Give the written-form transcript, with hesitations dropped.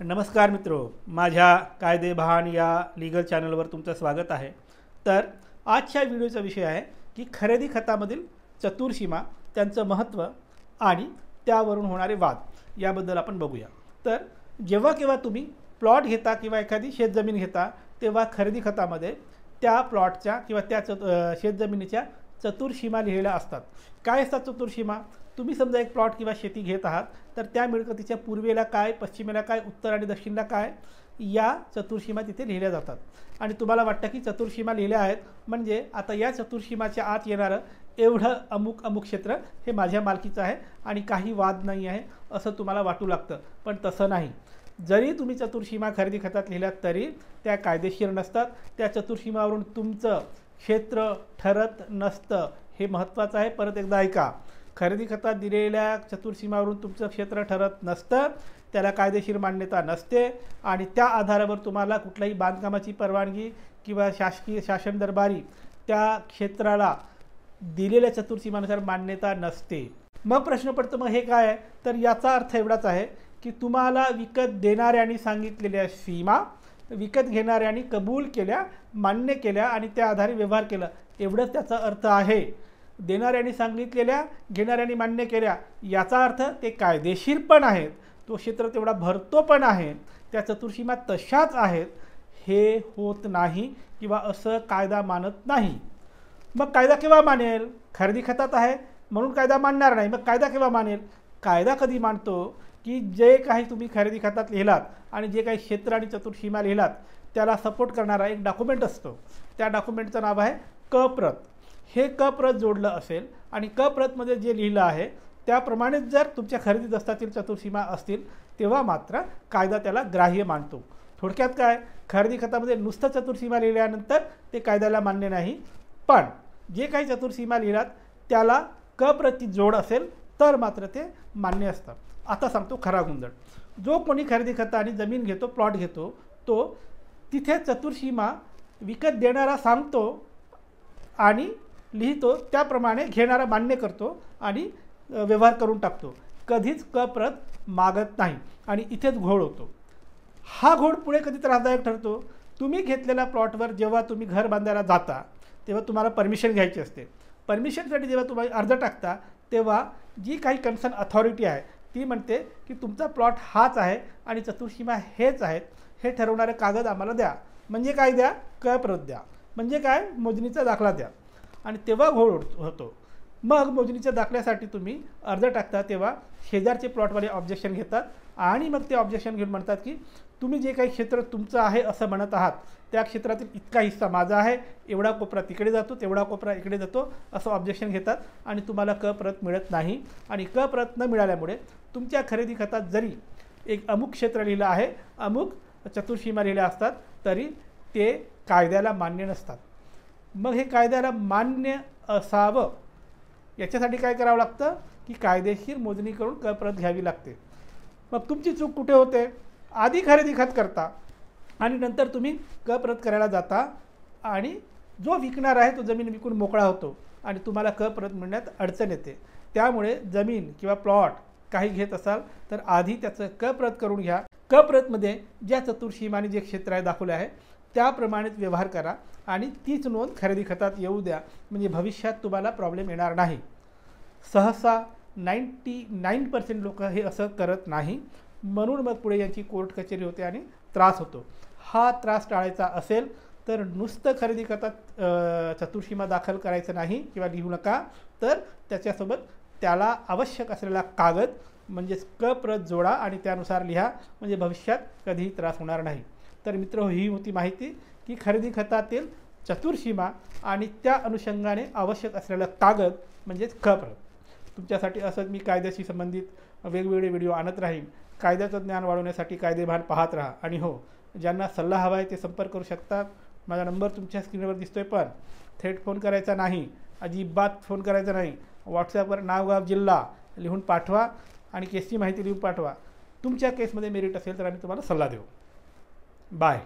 नमस्कार मित्रो, माझ्या कायदेभान या लीगल चॅनलवर तुमचं स्वागत आहे। तर आजच्या व्हिडिओचा विषय आहे की खरेदी खतामधील चतुर्सीमा, त्यांचं महत्त्व आणि त्यावरून होणारे वाद याबद्दल आपण बघूया। तर जेव्हा केव्हा तुम्ही प्लॉट घेता किंवा एखादी शेतजमीन घेता तेव्हा खरेदी खतामध्ये त्या प्लॉटच्या किंवा त्या शेतजमिनीच्या चतुर्सीमा लिहिलेल्या असतात। काय असतात चतुर्सीमा? तुम्ही समजा एक प्लॉट किंवा शेती घेत आहात तर त्या मिळकतीच्या पूर्वेला काय, पश्चिमेला काय, उत्तर आणि दक्षिणला काय, या चतुर्सीमा तिथे लिहिल्या जातात। आणि तुम्हाला वाटतं की चतुर्सीमा लिहिल्या आहेत म्हणजे आता या चतुर्सीमाच्या आत येणारं एवढं अमुक क्षेत्र हे माझ्या मालकीचं आहे आणि काही वाद नाही आहे असं तुम्हाला वाटू लागतं। पण तसं नाही। जरी तुम्ही चतुर्सीमा खरेदी खतात लिहिल्यात तरी त्या कायदेशीर नसतात। त्या चतुर्सीमावरून तुमचं क्षेत्र ठरत नसतं, हे महत्त्वाचं आहे। परत एकदा ऐका, खरेदी खतात दिलेल्या चतुर्सीमावरून तुमचं क्षेत्र ठरत नसतं, त्याला कायदेशीर मान्यता नसते आणि त्या आधारावर तुम्हाला कुठल्याही बांधकामाची परवानगी किंवा शासकीय शासन दरबारी त्या क्षेत्राला दिलेल्या चतुर्सीमानुसार मान्यता नसते। मग प्रश्न पडतो, मग हे काय आहे? तर याचा अर्थ एवढाच आहे की तुम्हाला विकत देणाऱ्यांनी सांगितलेल्या सीमा विकत घेणाऱ्यांनी कबूल केल्या, मान्य केल्या आणि त्या आधारे व्यवहार केला, एवढंच त्याचा अर्थ आहे। देणाऱ्यांनी सांगितलेल्या, घेणाऱ्यांनी मान्य केल्या याचा अर्थ ते कायदेशीर पण आहेत, तो क्षेत्र तेवढा भरतो पण आहे, त्या चतुर्सीमा तशाच आहेत, हे होत नाही किंवा असं कायदा मानत नाही। मग कायदा केव्हा मानेल? खरेदी खतात आहे म्हणून कायदा मानणार नाही। मग कायदा केव्हा मानेल? कायदा कधी मानतो की जे काही तुम्ही खरेदी खतात लिहिलात आणि जे काही क्षेत्र आणि चतुर्सीमा लिहिलात त्याला सपोर्ट करणारा एक डॉक्युमेंट असतो, त्या डॉक्युमेंटचं नाव आहे क प्रत। हे क प्रत जोडलं असेल आणि क प्रतमध्ये जे लिहिलं आहे त्याप्रमाणेच जर तुमच्या खरेदी दस्तातील चतुर्सीमा असतील तेव्हा मात्र कायदा त्याला ग्राह्य मानतो। थोडक्यात काय, खरेदी खतामध्ये नुसतं चतुर्सीमा लिहिल्यानंतर ते कायद्याला मान्य नाही, पण जे काही चतुर्सीमा लिहिलात त्याला क प्रती जोड असेल तर मात्र ते मान्य असतं। आता सांगतो खरा गुंजड। जो कोणी खरेदी खतं आणि जमीन घेतो, प्लॉट घेतो, तो तिथे चतुर्सीमा विकत देणारा सांगतो आणि लिहितो, त्याप्रमाणे घेणारा मान्य करतो आणि व्यवहार करून टाकतो। कधीच क प्रत मागत नाही आणि इथेच घोळ होतो। हा घोळ पुढे कधी त्रासदायक ठरतो? तुम्ही घेतलेल्या प्लॉटवर जेव्हा तुम्ही घर बांधायला जाता तेव्हा तुम्हाला परमिशन घ्यायची असते। परमिशनसाठी जेव्हा तुम्ही अर्ज टाकता तेव्हा जी काही कन्सर्न अथॉरिटी आहे ती म्हणते की तुमचा प्लॉट हाच आहे आणि चतुर्सीमा हेच आहेत, हे ठरवणारे कागद आम्हाला द्या। म्हणजे काय द्या? क प्रत द्या। म्हणजे काय? मोजणीचा दाखला द्या। आणि तेव्हा घोळ होतो। मग मोजणीच्या दाखल्यासाठी तुम्ही अर्ज टाकता तेव्हा शेजारचे प्लॉटवाले ऑब्जेक्शन घेतात आणि मग ते ऑब्जेक्शन घेऊन म्हणतात की तुम्ही जे काही क्षेत्र तुमचं आहे असं म्हणत आहात त्या क्षेत्रातील इतका हिस्सा माझा आहे, एवढा कोपरा तिकडे जातो, तेवढा कोपरा इकडे जातो, असं ऑब्जेक्शन घेतात आणि तुम्हाला क प्रत मिळत नाही। आणि क प्रत न मिळाल्यामुळे तुमच्या खरेदी खतात जरी एक अमुक क्षेत्र लिहिलं आहे, अमुक चतुर्सीमा लिहिल्या असतात तरी ते कायद्याला मान्य नसतात। मग हे कायद्याला मान्य असावं याच्यासाठी काय करावं लागतं की कायदेशीर मोजणी करून क प्रत घ्यावी लागते। मग तुमची चूक कुठे होते? आधी खरेदी खत करता आणि नंतर तुम्ही क प्रत करायला जाता आणि जो विकणार आहे तो जमीन विकून मोकळा होतो आणि तुम्हाला क प्रत मिळण्यात अडचण येते। त्यामुळे जमीन किंवा प्लॉट काही घेत असाल तर आधी त्याचं क प्रत करून घ्या। क प्रतमध्ये ज्या चतुर्सीमाने जे क्षेत्र आहे दाखवले आहे त्याप्रमाणेच व्यवहार करा आणि तीच नोंद खरेदी खतात येऊ द्या, म्हणजे भविष्यात तुम्हाला प्रॉब्लेम येणार नाही। सहसा 99% लोक हे असं करत नाही, म्हणून मग पुढे यांची कोर्ट कचेरी होते आणि त्रास होतो। हा त्रास टाळायचा असेल तर नुसतं खरेदी खतात चतुर्सीमा दाखल करायचं नाही किंवा लिहू नका, तर त्याच्यासोबत त्याला आवश्यक असलेला कागद म्हणजेच क प्रत जोडा आणि त्यानुसार लिहा, म्हणजे भविष्यात कधीही त्रास होणार नाही। तर मित्र, ही होती माहिती की खरेदी खतातील चतुर्सीमा आणि त्या अनुषंगाने आवश्यक असलेला कागद म्हणजेच क प्रत। तुमच्यासाठी असंच मी कायद्याशी संबंधित वेगवेगळे व्हिडिओ आणत राहीन। कायद्याचं ज्ञान वाढवण्यासाठी कायदेभान पाहत राहा आणि हो, ज्यांना सल्ला हवा आहे ते संपर्क करू शकतात। माझा नंबर तुमच्या स्क्रीनवर दिसतोय, पण थेट फोन करायचा नाही, अजिबात फोन करायचा नाही। व्हॉट्सॲपवर नाव, गाव, जिल्हा लिहून पाठवा आणि केसची माहिती लिहून पाठवा। तुमच्या केसमध्ये मेरिट असेल तर आम्ही तुम्हाला सल्ला देऊ। बाय।